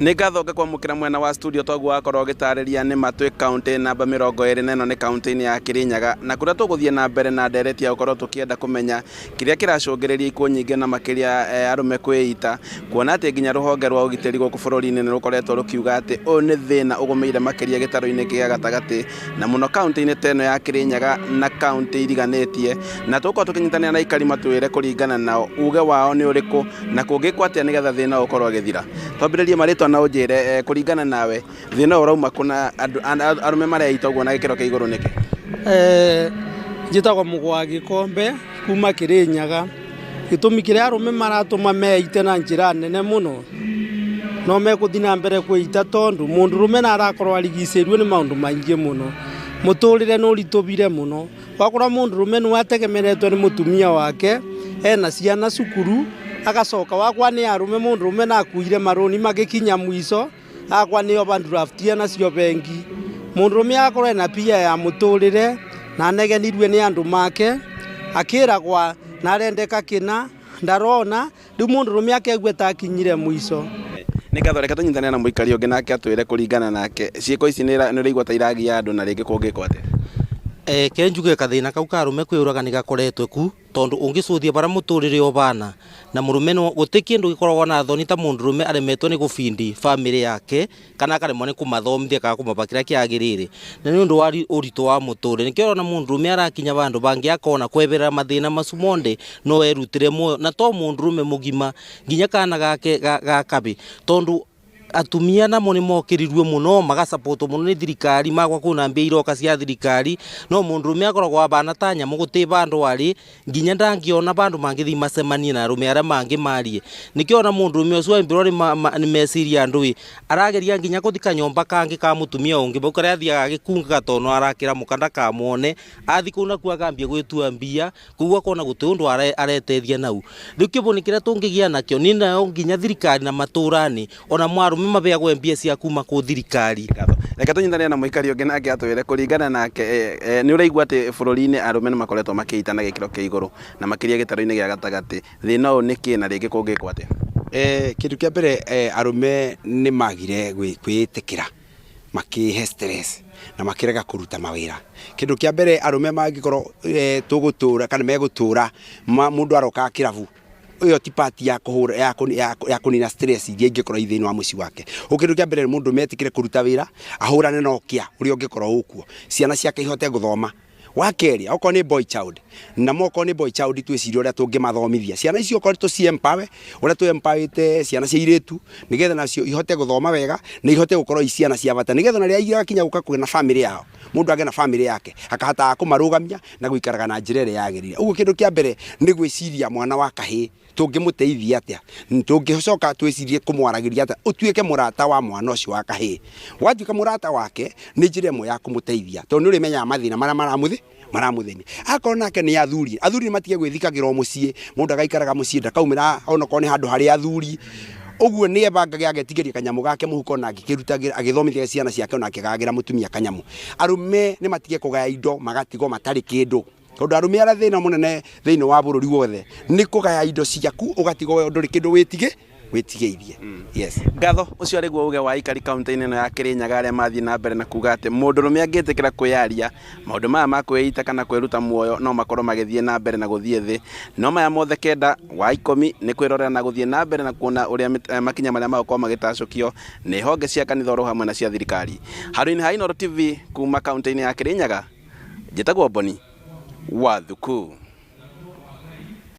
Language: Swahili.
Nĩ ngathoka kwamũkĩra mwena wa studio toguo wakorwo ũgĩtarĩria nĩ matwĩ county namba 20 neno nĩ county-inĩ ya Kirinyaga na kũrĩa tũgũthiĩ na mbere na ndereti ya gũkorwo tũkĩenda kũmenya kĩrĩa kĩracũngĩrĩria ikuũ nyingĩ na makĩria arũme kwĩita, kuona atĩ nginya rũhonge rwa ũgitĩri gũkũ bũrũri-inĩ nĩ rũkoretwo rũkiuga atĩ ũyũ nĩ thĩna ũgũmĩire makĩria gĩtarũ-inĩ gĩa gatagatĩ na mũno county-inĩ ta ĩno ya Kirinyaga na county iriganĩtie, na tũgũkorwo tũkĩnyitanĩra na aikari matwĩre kũringana nao uge wao nĩ ũrĩkũ na kũngĩkwo atĩa nĩgetha thĩna ũkorwo ũgĩthira. Twambĩrĩrie marĩtwa na ũnjĩre kũringana nawe thĩna ũrauma kuna arũme mareita ũguo na gĩkĩro kĩa igũrũ nĩkĩ? Njĩtagwo Mũgwa Gĩkombe kuma Kirinyaga. Gĩtũmi kĩrĩa arũme maratũma meite na njĩra nene mũno no megũthiĩ na mbere kwĩita tondũ mũndũrũme nĩ arakorwo arigicĩirio nĩ maũndũ maingĩ mũno, mũtũrĩre nĩ ũritũhire mũno. Wakora mũndũrũme nĩ wategemeretwo nĩ mũtumia wake, ena ciana cukuru, agacoka wakwa nĩ arũme mũndũrũme nakuire marũni magĩkinya mwico akwa nĩ overdraftia nacio bengi. Mũndũrũme akorwo ena pia ya mũtũrĩre na anegenirwe nĩ andũ make akĩragwa na arendeka kĩna ndarona rĩu mũndũrũme akegua takinyire mwico. Nĩ ngatho tũnyitanĩra na mũikari ũngĩ nake atwĩre kũringana nake ciĩko ici nĩ ũraigua ta iragia andũ na rĩngĩ kũngĩkwo atĩa? Kenjuge kathina kau ka arũme kwĩyũraga nĩ gakoretwo ku tondu ũngĩcuthia bara mũtũrĩre obana na mũrũme no gũtĩ kĩndũ gĩkoragwo na thoni ta mũndũrũme aremetwo nĩ gũbindi family yake kana akaremwo nĩ kũmathomithia kana kũmapa kĩrĩa kĩagĩrĩire na nĩ ũndũ wa ũritũ wa mũtũrĩre. Nĩkĩo ũrona mũndũrũme arakinya bandũ bangĩ akona kweberera mathĩna macu monde no erutĩre muoyo na to mũndũrũme mũgima nginya kana gake gakabi tondu atumia namo nĩ mokĩrirwe mũno magasupport mũno nĩ thirikari magwa kuna mbia iroka cia thirikari no mũndũrũme akoragwo abana ta nyamũ gũtĩ bandũ warĩ nginya ndangĩona bandũ mangĩthiĩ macemanie na arũme arĩa mangĩ marie. Nĩkĩo ona mũndũrũme ũcio aimbirwo nĩ meciria andũ arageria nginya gũthi kanyomba kangĩ ka mũtumia ũngĩ bau karĩa athiaga agĩkungaga tondũ arakĩra mũkanda kamone athi kũu nakuo akambia gwĩtua mbia koguo akona gũtĩ ũndũ aretethia nau. Rĩu kĩbũni kĩrĩa tũngĩgĩa nakĩo nĩ nayo nginya thirikari na matũra-inĩ ona mwarũme mabeagwo mbia cia kuma kũ thirikari. Reke tũnyitanĩre na mũikari ũngĩ nake atwĩre kũringana nake nĩ ũraigua atĩ bũrũri-inĩ arũme nĩ makoretwo makĩita na gĩkĩro kĩa igũrũ na makĩria gĩtarũ-inĩ gĩa gatagatĩ, thĩna ũyũ nĩ kĩĩ na rĩngĩ kũngĩkwo atĩa? Kĩndũ kĩa mbere arũme nĩ magire kwĩĩtĩkĩra makĩhe stress na makĩrega kũruta mawĩra. Kĩndũ kĩa mbere arũme mangĩkorwo tũgũtũra kana megũtũra mũndũ aroka kĩrabu iyo ti party ya kuhura ya kunina stress iria ingĩkorwo ithĩinĩ wa mũciĩ wake. Kĩndũ kĩa mbere mũndũ metikire kũruta wĩra ahũrane na ũkĩa ũrĩa ũngĩkorwo ũkuo ciana ciake ihote gũthoma. Wakeri okorwo nĩ boy child na moko nĩ boy child twĩcirie ũrĩa tũngĩmathomithia ciana icio okorwo tũciempower ũrĩa tũempowerĩte ciana cia airĩtu nĩgetha nacio ihote gũthoma wega na ihote gũkorwo ciana cia bata nĩgetha na rĩrĩa igakinya gũka kwĩna family yao mũndũ agĩe na family yake akahota kũmarũgamia na gũikaraga na njĩra ĩrĩa yagĩrĩire. Ũguo kĩndũ kĩa mbere nĩ gwĩciria mwana wa kahĩĩ tũngĩmũteithia atĩa, tũngĩcoka twĩcirie kũmwaragĩria atĩa ũtuĩke mũrata wa mwana ũcio wa kahĩĩ. Watuĩka mũrata wake nĩ njĩra ĩmwe ya kũmũteithia tondũ nĩ ũrĩmenyaga mathĩna marĩa maramũthĩnia. Akorwo nake nĩ athuri nĩ matige gwĩthikagĩra o mũciĩ mũndũ agaikaraga mũciĩ ndakaumĩra onokorwo nĩ handũ harĩ athuri. Ũguo nĩ ebangage agetigĩria kanyamũ gake mũhuko na agĩkĩrutagĩra agĩthomithia ciana ciake na akĩgagĩra mũtumia kanyamũ. Arũme nĩ matige kũgaya indo magatigwo matarĩ kĩndũ tondũ arũme arĩa thĩna mũnene thĩinĩ wa bũrũri wothe nĩ kũgaya indo ciaku ũgatigwo ndũrĩ kĩndũ wĩtigĩirie. Yes. Ngatho ũcio arĩguo uge wa aikari kaunti-inĩ ĩno ya Kirinyaga arĩa mathiĩ na mbere na kuga atĩ mũndũrũme angĩtĩkĩra kwĩyaria maũndũ maya ma kwĩita kana kwĩruta muoyo no makorwo magĩthiĩ na mbere na gũthiĩ thĩ. No maya mothe kenda wa 10 nĩ kwĩrorera na gũthiĩ na mbere na kuona ũrĩa makinya marĩa magũkorwo magĩtacũkio nĩ honge cia kanitha oro hamwe na cia thirikari. Handũ-inĩ ha Inooro TV kuma kaunti-inĩ ya Kirinyaga njĩtagwo Boni Wathuku.